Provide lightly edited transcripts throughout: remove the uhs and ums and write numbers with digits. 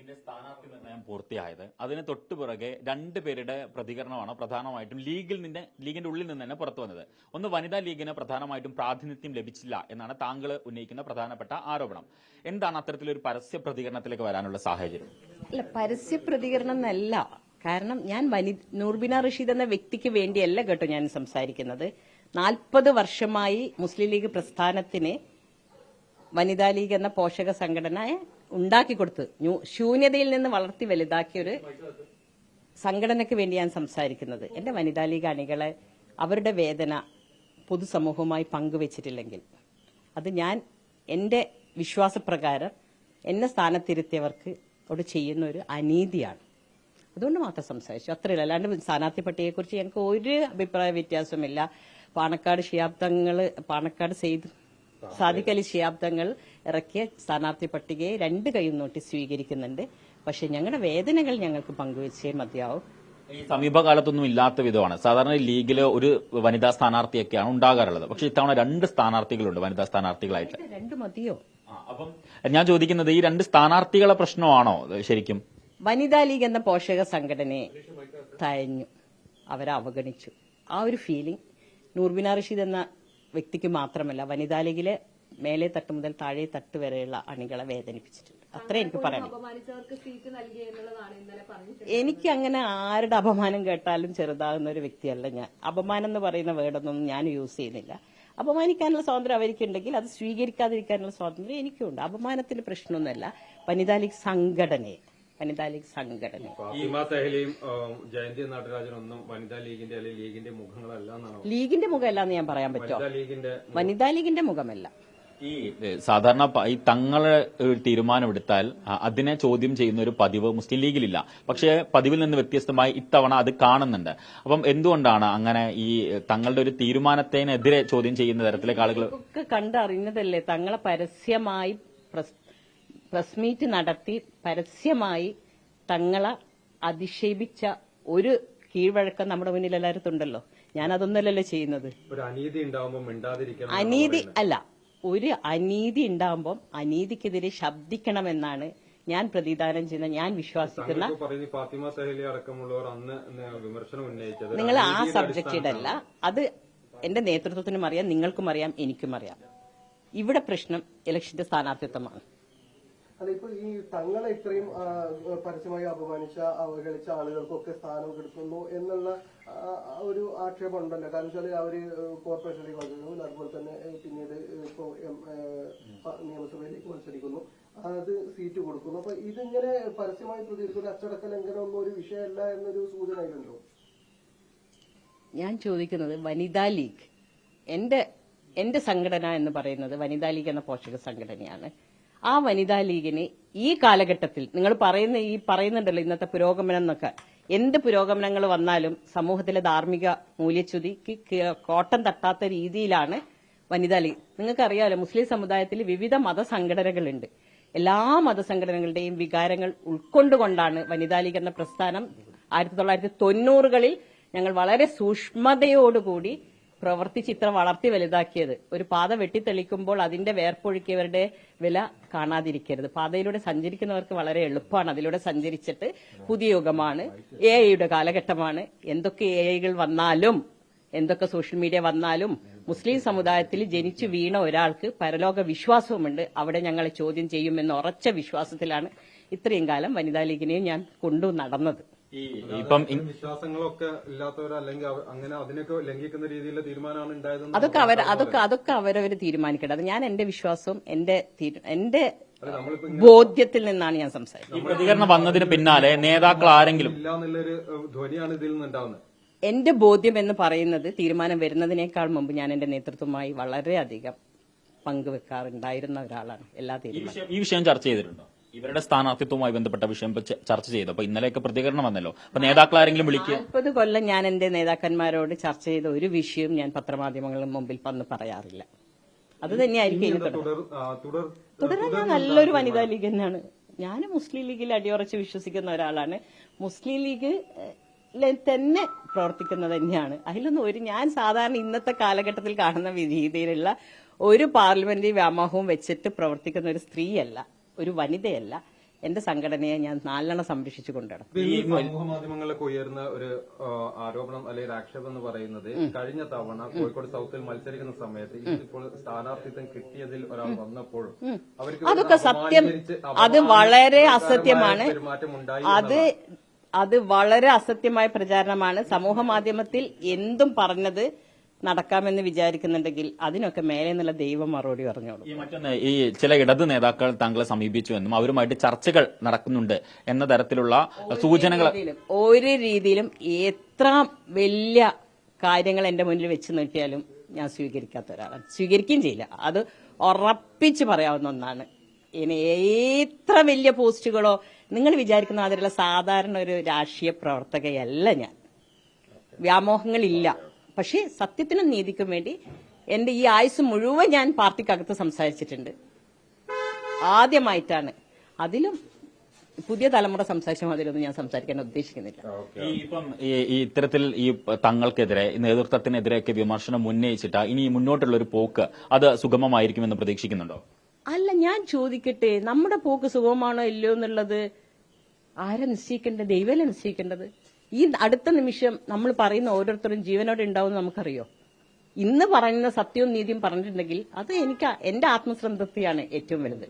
ലീഗിന്റെ സ്ഥാനാർത്ഥി നിർണയം പൂർത്തിയായത്. അതിന് തൊട്ടുപിറകെ രണ്ടുപേരുടെ പ്രതികരണമാണ് പ്രധാനമായിട്ടും ലീഗിന്റെ ഉള്ളിൽ നിന്ന് തന്നെ പുറത്തു വന്നത്. ഒന്ന്, വനിതാ ലീഗിന് പ്രധാനമായിട്ടും പ്രാതിനിധ്യം ലഭിച്ചില്ല എന്നാണ് താങ്കൾ ഉന്നയിക്കുന്ന പ്രധാനപ്പെട്ട ആരോപണം. എന്താണ് അത്തരത്തിലൊരു പരസ്യ പ്രതികരണത്തിലേക്ക് വരാനുള്ള സാഹചര്യം? അല്ല, പരസ്യ പ്രതികരണം എന്നല്ല. കാരണം ഞാൻ നൂർബിന റഷീദ് എന്ന വ്യക്തിക്ക് വേണ്ടിയല്ല കേട്ടോ ഞാൻ സംസാരിക്കുന്നത്. 40 വർഷമായി മുസ്ലിം ലീഗ് പ്രസ്ഥാനത്തിന് വനിതാ ലീഗ് എന്ന പോഷക സംഘടനയെ ഉണ്ടാക്കിക്കൊടുത്ത് ശൂന്യതയിൽ നിന്ന് വളർത്തി വലുതാക്കിയ ഒരു സംഘടനയ്ക്ക് വേണ്ടി ഞാൻ സംസാരിക്കുന്നത്. എന്റെ വനിതാ ലീഗ് അണികളെ അവരുടെ വേദന പൊതുസമൂഹവുമായി പങ്കുവച്ചിട്ടില്ലെങ്കിൽ അത് ഞാൻ എന്റെ വിശ്വാസപ്രകാരം എന്നെ സ്ഥാനത്തിരുത്തിയവർക്ക് അവിടെ ചെയ്യുന്ന ഒരു അനീതിയാണ്. അതുകൊണ്ട് മാത്രം സംസാരിച്ചു, അത്രയില്ല. അല്ലാണ്ട് സ്ഥാനാർത്ഥി പട്ടികയെക്കുറിച്ച് ഞങ്ങൾക്ക് ഒരു അഭിപ്രായ വ്യത്യാസമില്ല. പാണക്കാട് സാദിഖ് അലി ശിഹാബ് തങ്ങൾ ഇറക്കിയ സ്ഥാനാർത്ഥി പട്ടികയെ 2 കൈയും നോട്ടി സ്വീകരിക്കുന്നുണ്ട്. പക്ഷെ ഞങ്ങളുടെ വേദനകൾ ഞങ്ങൾക്ക് പങ്കുവെച്ചേ മതിയാവും. ഈ സമീപകാലത്തൊന്നും ഇല്ലാത്ത വിധമാണ്. സാധാരണ ലീഗില് ഒരു വനിതാ സ്ഥാനാർത്ഥിയൊക്കെയാണ് ഉണ്ടാകാറുള്ളത്. പക്ഷെ ഇത്തവണ 2 സ്ഥാനാർത്ഥികളുണ്ട് വനിതാ സ്ഥാനാർത്ഥികളായിട്ട്. 2 മതിയോ? അപ്പം ഞാൻ ചോദിക്കുന്നത്, ഈ 2 സ്ഥാനാർത്ഥികളെ പ്രശ്നമാണോ ശരിക്കും? വനിതാ ലീഗ് എന്ന പോഷക സംഘടനയെ തഴഞ്ഞു, അവരെ അവഗണിച്ചു. ആ ഒരു ഫീലിംഗ് നൂർബിന റഷീദ് എന്ന വ്യക്തിക്ക് മാത്രമല്ല, വനിതാ ലീഗിലെ മേലെ തട്ട് മുതൽ താഴെ തട്ട് വരെയുള്ള അണികളെ വേദനിപ്പിച്ചിട്ടുണ്ട്. അത്രേ എനിക്ക് പറയാം. എനിക്ക് അങ്ങനെ ആരുടെ അപമാനം കേട്ടാലും ചെറുതാകുന്ന ഒരു വ്യക്തിയല്ല ഞാൻ. അപമാനം എന്ന് പറയുന്ന വേർഡൊന്നും ഞാൻ യൂസ് ചെയ്യുന്നില്ല. അപമാനിക്കാനുള്ള സ്വാതന്ത്ര്യം അവർക്കുണ്ടെങ്കിൽ അത് സ്വീകരിക്കാതിരിക്കാനുള്ള സ്വാതന്ത്ര്യം എനിക്കുണ്ട്. അപമാനത്തിന് പ്രശ്നമൊന്നുമല്ല. വനിതാ ലീഗ് സംഘടനയെ ഫാത്തിമ തെഹ്ലിയും ജയന്തി നടരാജനൊന്നും വനിതാ ലീഗിന്റെ അല്ലെങ്കിൽ ലീഗിന്റെ മുഖങ്ങളല്ല എന്നാണ്. ലീഗിന്റെ മുഖമല്ലാന്ന് ഞാൻ പറയാൻ പറ്റുമോ? വനിതാ ലീഗിന്റെ മുഖമല്ല. ഈ സാധാരണ ഈ തങ്ങളെ തീരുമാനമെടുത്താൽ അതിനെ ചോദ്യം ചെയ്യുന്ന ഒരു പതിവ് മുസ്ലിം ലീഗിലില്ല. പക്ഷേ പതിവിൽ നിന്ന് വ്യത്യസ്തമായി ഇത്തവണ അത് കാണുന്നുണ്ട്. അപ്പം എന്തുകൊണ്ടാണ് അങ്ങനെ ഈ തങ്ങളുടെ ഒരു തീരുമാനത്തിനെതിരെ ചോദ്യം ചെയ്യുന്ന തരത്തിലേക്ക് ആളുകൾ ഒക്കെ കണ്ടറിഞ്ഞതല്ലേ? തങ്ങളെ പരസ്യമായി പ്രസ് മീറ്റ് നടത്തി പരസ്യമായി തങ്ങളെ അധിക്ഷേപിച്ച ഒരു കീഴ്വഴക്കം നമ്മുടെ മുന്നിൽ എല്ലാവരുത്തുണ്ടല്ലോ. ഞാൻ അതൊന്നല്ലല്ലോ ചെയ്യുന്നത്. അനീതി അല്ല, ഒരു അനീതി ഉണ്ടാകുമ്പോൾ അനീതിക്കെതിരെ ശബ്ദിക്കണമെന്നാണ് ഞാൻ പ്രതിദാനം ചെയ്യുന്ന, ഞാൻ വിശ്വസിക്കുന്ന. നിങ്ങൾ ആ സബ്ജക്റ്റിലല്ല, അത് എന്റെ നേതൃത്വത്തിനും അറിയാം, നിങ്ങൾക്കും അറിയാം, എനിക്കും അറിയാം. ഇവിടെ പ്രശ്നം ഇലക്ഷന്റെ സ്ഥാനാർത്ഥിത്വമാണ്. അല്ല, ഇപ്പൊ ഈ തങ്ങളെ ഇത്രയും പരസ്യമായി അപമാനിച്ച അവഹേളിച്ച ആളുകൾക്കൊക്കെ സ്ഥാനം കിടക്കുന്നു എന്നുള്ള ഒരു ആക്ഷേപം ഉണ്ടല്ലോ. കാരണം വെച്ചാൽ അവര് കോർപ്പറേഷനിലേക്ക് മത്സരിക്കുന്നു, അതുപോലെ തന്നെ പിന്നീട് ഇപ്പോ നിയമസഭയിലേക്ക് മത്സരിക്കുന്നു, അത് സീറ്റ് കൊടുക്കുന്നു. അപ്പൊ ഇതിങ്ങനെ പരസ്യമായി പ്രതികരിക്കുന്ന അച്ചടക്ക ലംഘനം ഒന്നും ഒരു വിഷയമല്ല എന്നൊരു സൂചന ഇതിലുണ്ടോ? ഞാൻ ചോദിക്കുന്നത്, വനിതാ ലീഗ് എന്റെ സംഘടന എന്ന് പറയുന്നത് വനിതാ ലീഗ് എന്ന പോഷക സംഘടനയാണ്. ആ വനിതാ ലീഗിന് ഈ കാലഘട്ടത്തിൽ നിങ്ങൾ പറയുന്നുണ്ടല്ലോ ഇന്നത്തെ പുരോഗമനം എന്നൊക്കെ, എന്ത് പുരോഗമനങ്ങൾ വന്നാലും സമൂഹത്തിലെ ധാർമ്മിക മൂല്യച്യുതിക്ക് കോട്ടം തട്ടാത്ത രീതിയിലാണ് വനിതാ ലീഗ്. നിങ്ങൾക്കറിയാമല്ലോ, മുസ്ലിം സമുദായത്തിൽ വിവിധ മതസംഘടനകളുണ്ട്. എല്ലാ മതസംഘടനകളുടെയും വികാരങ്ങൾ ഉൾക്കൊണ്ടുകൊണ്ടാണ് വനിതാ ലീഗ് എന്ന പ്രസ്ഥാനം 1990കളിൽ ഞങ്ങൾ വളരെ സൂക്ഷ്മതയോടുകൂടി പ്രവർത്തിച്ച് ഇത്ര വളർത്തി വലുതാക്കിയത്. ഒരു പാത വെട്ടിത്തെളിക്കുമ്പോൾ അതിന്റെ വേർപ്പൊഴുക്കിയവരുടെ വില കാണാതിരിക്കരുത്. പാതയിലൂടെ സഞ്ചരിക്കുന്നവർക്ക് വളരെ എളുപ്പമാണ്. അതിലൂടെ സഞ്ചരിച്ചിട്ട് പുതിയ യുഗമാണ്, AI കാലഘട്ടമാണ്. എന്തൊക്കെ AI വന്നാലും, എന്തൊക്കെ സോഷ്യൽ മീഡിയ വന്നാലും മുസ്ലിം സമുദായത്തിൽ ജനിച്ചു വീണ ഒരാൾക്ക് പരലോക വിശ്വാസവുമുണ്ട്. അവിടെ ഞങ്ങളെ ചോദ്യം ചെയ്യുമെന്ന ഉറച്ച വിശ്വാസത്തിലാണ് ഇത്രയും കാലം വനിതാ ലീഗിനെയും ഞാൻ കൊണ്ടു നടന്നത്. ഇപ്പം വിശ്വാസങ്ങളൊക്കെ ഇല്ലാത്തവരല്ലെങ്കിൽ അങ്ങനെ അതിനൊക്കെ ലംഘിക്കുന്ന രീതിയിലുള്ള തീരുമാനമാണ് ഉണ്ടായത്. അതൊക്കെ അവരവർ തീരുമാനിക്കേണ്ടത്. ഞാൻ എന്റെ വിശ്വാസവും എന്റെ ബോധ്യത്തിൽ നിന്നാണ് ഞാൻ സംസാരിക്കുന്നത്. ഈ പ്രതികരണം വന്നതിന് പിന്നാലെ നേതാക്കൾ ആരെങ്കിലും ഇല്ല എന്നുള്ളൊരു ധ്വനിയാണ് ഇതിൽ നിന്നുണ്ടാവുന്നത്. എന്റെ ബോധ്യം എന്ന് പറയുന്നത് തീരുമാനം വരുന്നതിനേക്കാൾ മുമ്പ് ഞാൻ എന്റെ നേതൃത്വമായി വളരെയധികം പങ്കുവെക്കാറുണ്ടായിരുന്ന ഒരാളാണ് എല്ലാ തീരുമാനവും. ഈ വിഷയം ചർച്ച ചെയ്തിട്ടുണ്ടോ? ഇവരുടെ സ്ഥാനാർത്ഥിത്വവുമായി ബന്ധപ്പെട്ട വിഷയം ചർച്ച ചെയ്തു. അപ്പൊ ഇന്നലെയൊക്കെ പ്രതികരണം വന്നല്ലോ. അപ്പൊ നേതാക്കൾ ആരെങ്കിലും വിളിക്കുക? 40 കൊല്ലം ഞാൻ എന്റെ നേതാക്കന്മാരോട് ചർച്ച ചെയ്ത ഒരു വിഷയവും ഞാൻ പത്രമാധ്യമങ്ങളുടെ മുമ്പിൽ വന്ന് പറയാറില്ല. അത് തന്നെയായിരിക്കും തുടരാൻ. ഞാൻ നല്ലൊരു വനിതാ ലീഗ് തന്നെയാണ്. ഞാൻ മുസ്ലിം ലീഗിൽ അടിയുറച്ച് വിശ്വസിക്കുന്ന ഒരാളാണ്. മുസ്ലിം ലീഗ് തന്നെ പ്രവർത്തിക്കുന്നത് തന്നെയാണ്. അതിലൊന്നും ഞാൻ സാധാരണ ഇന്നത്തെ കാലഘട്ടത്തിൽ കാണുന്ന രീതിയിലുള്ള ഒരു പാർലമെന്ററി വ്യാമോഹവും വെച്ചിട്ട് പ്രവർത്തിക്കുന്ന ഒരു സ്ത്രീയല്ല, ഒരു വനിതയല്ല. എന്റെ സംഘടനയെ ഞാൻ നാലെണ്ണം സംരക്ഷിച്ചു കൊണ്ടുനടക്കും. ഈ സമൂഹ മാധ്യമങ്ങളിലൊക്കെ ഉയർന്ന ഒരു ആരോപണം അല്ലെങ്കിൽ ആക്ഷേപം എന്ന് പറയുന്നത് കഴിഞ്ഞ തവണ കോഴിക്കോട് സൗത്തിൽ മത്സരിക്കുന്ന സമയത്ത് ഇപ്പോൾ സ്ഥാനാർത്ഥിത്വം കിട്ടിയതിൽ ഒരാൾ വന്നപ്പോഴും അവർക്ക് അതൊക്കെ സത്യം, അത് വളരെ അസത്യമാണ്. പെരുമാറ്റം ഉണ്ടായി. അത് വളരെ അസത്യമായ പ്രചാരണമാണ്. സമൂഹ മാധ്യമത്തിൽ എന്തും പറഞ്ഞത് നടക്കാമെന്ന് വിചാരിക്കുന്നുണ്ടെങ്കിൽ അതിനൊക്കെ മേലെ നിന്നുള്ള ദൈവം മറുപടി പറഞ്ഞോളൂ. ഈ മറ്റൊന്ന്, ഈ ചില ഇടത് നേതാക്കൾ താങ്കളെ സമീപിച്ചുവെന്നും അവരുമായിട്ട് ചർച്ചകൾ നടക്കുന്നുണ്ട് എന്ന തരത്തിലുള്ള സൂചനകൾ ഒരു രീതിയിലും എത്ര വലിയ കാര്യങ്ങൾ എന്റെ മുന്നിൽ വെച്ച് നീട്ടിയാലും ഞാൻ സ്വീകരിക്കാത്ത ഒരാളാണ്. സ്വീകരിക്കുകയും ചെയ്യില്ല. അത് ഉറപ്പിച്ച് പറയാവുന്ന ഒന്നാണ്. ഇനി എത്ര വലിയ പോസ്റ്റുകളോ നിങ്ങൾ വിചാരിക്കുന്ന അതിലുള്ള സാധാരണ ഒരു രാഷ്ട്രീയ പ്രവർത്തകയല്ല ഞാൻ. വ്യാമോഹങ്ങളില്ല. പക്ഷേ സത്യത്തിനും നീതിക്കും വേണ്ടി എന്റെ ഈ ആയുസ് മുഴുവൻ ഞാൻ പാർട്ടിക്കകത്ത് സംസാരിച്ചിട്ടുണ്ട്. ആദ്യമായിട്ടാണ്. അതിലും പുതിയ തലമുറ സംസാരിച്ച അതിലൊന്നും ഞാൻ സംസാരിക്കാൻ ഉദ്ദേശിക്കുന്നില്ല. ഈ ഇത്തരത്തിൽ ഈ തങ്ങൾക്കെതിരെ നേതൃത്വത്തിനെതിരെയൊക്കെ വിമർശനം ഉന്നയിച്ചിട്ട് ഇനി മുന്നോട്ടുള്ള ഒരു പോക്ക് അത് സുഗമമായിരിക്കുമെന്ന് പ്രതീക്ഷിക്കുന്നുണ്ടോ? അല്ല, ഞാൻ ചോദിക്കട്ടെ, നമ്മുടെ പോക്ക് സുഗമമാണോ ഇല്ലയോ എന്നുള്ളത് ആരാ നിശ്ചയിക്കേണ്ടത്? ദൈവമല്ലേ നിശ്ചയിക്കേണ്ടത്? ഈ അടുത്ത നിമിഷം നമ്മൾ പറയുന്ന ഓരോരുത്തരും ജീവനോടെ ഉണ്ടാവും നമുക്കറിയോ? ഇന്ന് പറയുന്ന സത്യവും നീതിയും പറഞ്ഞിട്ടുണ്ടെങ്കിൽ അത് എനിക്ക് എന്റെ ആത്മസംതൃപ്തിയാണ് ഏറ്റവും വലുത്.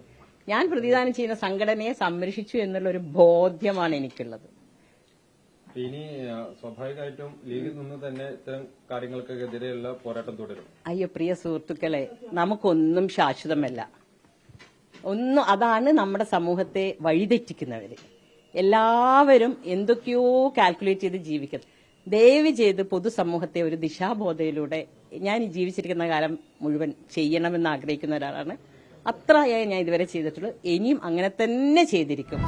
ഞാൻ പ്രതിദാനം ചെയ്യുന്ന സംഘടനയെ സംരക്ഷിച്ചു എന്നുള്ള ഒരു ബോധ്യമാണ് എനിക്കുള്ളത്. ഇനി സ്വാഭാവികമായിട്ടും ലീഗിൽ നിന്ന് തന്നെ ഇത്തരം കാര്യങ്ങൾക്കെതിരെയുള്ള പോരാട്ടം തുടരും. അയ്യോ പ്രിയ സുഹൃത്തുക്കളെ, നമുക്കൊന്നും ശാശ്വതമല്ല. അതാണ് നമ്മുടെ സമൂഹത്തെ വഴിതെറ്റിക്കുന്നവര്. എല്ലാവരും എന്തൊക്കെയോ കാൽക്കുലേറ്റ് ചെയ്ത് ജീവിക്കുന്നത്. ദയവ് ചെയ്ത് പൊതുസമൂഹത്തെ ഒരു ദിശാബോധയിലൂടെ ഞാൻ ഈ ജീവിച്ചിരിക്കുന്ന കാലം മുഴുവൻ ചെയ്യണമെന്ന് ആഗ്രഹിക്കുന്ന ഒരാളാണ്. അത്രയേ ഞാൻ ഇതുവരെ ചെയ്തിട്ടുള്ളൂ. ഇനിയും അങ്ങനെ തന്നെ ചെയ്തിരിക്കും.